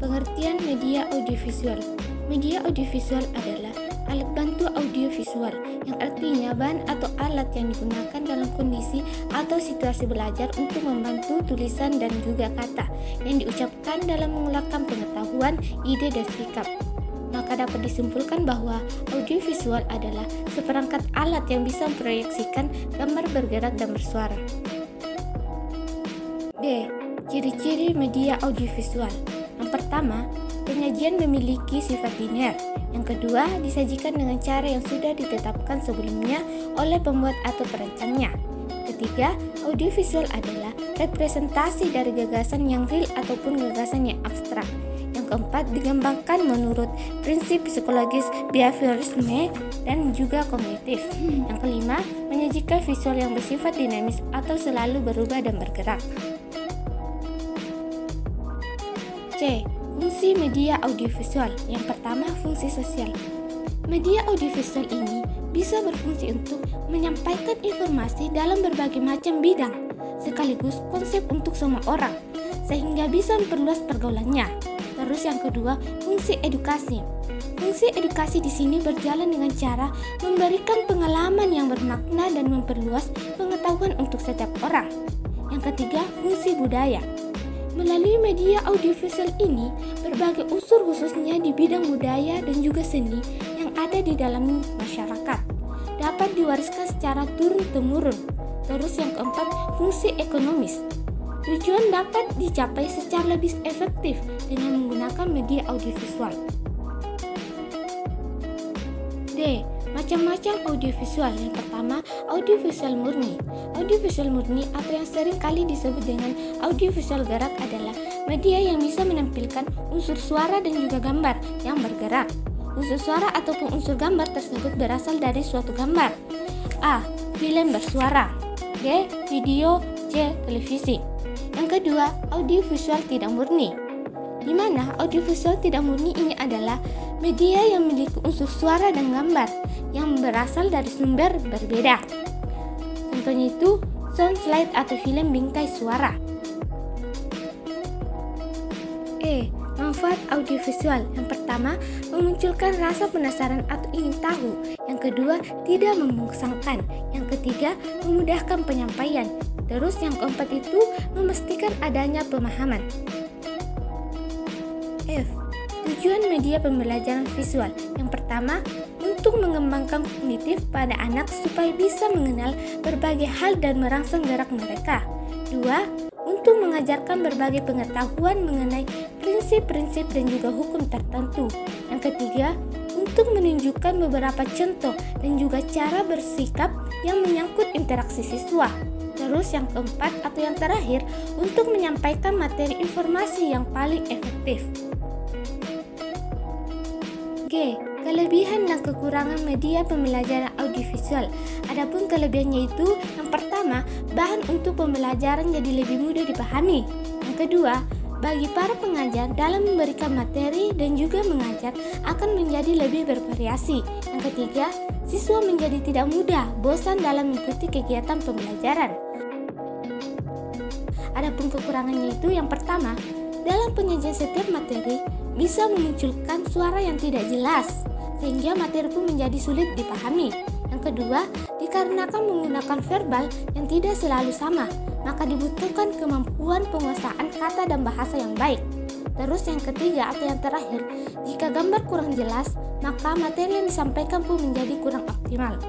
Pengertian media audiovisual. Media audiovisual adalah alat bantu audiovisual yang artinya bahan atau alat yang digunakan dalam kondisi atau situasi belajar untuk membantu tulisan dan juga kata yang diucapkan dalam mengungkapkan pengetahuan, ide, dan sikap. Maka dapat disimpulkan bahwa audiovisual adalah seperangkat alat yang bisa memproyeksikan gambar bergerak dan bersuara. D. Ciri-ciri media audiovisual. Yang pertama, penyajian memiliki sifat linear. Yang kedua, disajikan dengan cara yang sudah ditetapkan sebelumnya oleh pembuat atau perancangnya. Ketiga, audiovisual adalah representasi dari gagasan yang real ataupun gagasan yang abstrak. Yang keempat, dikembangkan menurut prinsip psikologis behaviorisme dan juga kognitif. Yang kelima, menyajikan visual yang bersifat dinamis atau selalu berubah dan bergerak. C. Fungsi media audiovisual. Yang pertama, fungsi sosial. Media audiovisual ini bisa berfungsi untuk menyampaikan informasi dalam berbagai macam bidang, sekaligus konsep untuk semua orang, sehingga bisa memperluas pergaulannya. Terus yang kedua, fungsi edukasi. Fungsi edukasi di sini berjalan dengan cara memberikan pengalaman yang bermakna dan memperluas pengetahuan untuk setiap orang. Yang ketiga, fungsi budaya. Melalui media audiovisual ini, berbagai unsur khususnya di bidang budaya dan juga seni yang ada di dalam masyarakat dapat diwariskan secara turun-temurun. Terus yang keempat, fungsi ekonomis. Tujuan dapat dicapai secara lebih efektif dengan menggunakan media audiovisual. D. Macam-macam audiovisual. Yang pertama, audiovisual murni. Audiovisual murni atau yang sering kali disebut dengan audiovisual gerak adalah media yang bisa menampilkan unsur suara dan juga gambar yang bergerak. Unsur suara ataupun unsur gambar tersebut berasal dari suatu gambar. A. Film bersuara. B. Video. C. Televisi. Yang kedua, audiovisual tidak murni, di mana audiovisual tidak murni ini adalah media yang memiliki unsur suara dan gambar yang berasal dari sumber berbeda. Contohnya itu sound slide atau film bingkai suara. E. Manfaat audiovisual. Yang pertama, memunculkan rasa penasaran atau ingin tahu. Yang kedua, tidak membosankan. Yang ketiga, memudahkan penyampaian. Terus yang keempat itu memastikan adanya pemahaman. F. Tujuan media pembelajaran visual. Yang pertama, untuk mengembangkan kognitif pada anak supaya bisa mengenal berbagai hal dan merangsang gerak mereka. 2. Untuk mengajarkan berbagai pengetahuan mengenai prinsip-prinsip dan juga hukum tertentu. Yang ketiga, untuk menunjukkan beberapa contoh dan juga cara bersikap yang menyangkut interaksi siswa. Terus yang keempat atau yang terakhir, untuk menyampaikan materi informasi yang paling efektif. G. Kelebihan dan kekurangan media pembelajaran audiovisual. Adapun kelebihannya itu, yang pertama, bahan untuk pembelajaran jadi lebih mudah dipahami. Yang kedua, bagi para pengajar dalam memberikan materi dan juga mengajar akan menjadi lebih bervariasi. Yang ketiga, siswa menjadi tidak mudah bosan dalam mengikuti kegiatan pembelajaran. Adapun kekurangannya itu, yang pertama, dalam penyajian setiap materi bisa memunculkan suara yang tidak jelas, sehingga materi pun menjadi sulit dipahami. Yang kedua, dikarenakan menggunakan verbal yang tidak selalu sama, maka dibutuhkan kemampuan penguasaan kata dan bahasa yang baik. Terus yang ketiga atau yang terakhir, jika gambar kurang jelas, maka materi yang disampaikan pun menjadi kurang optimal.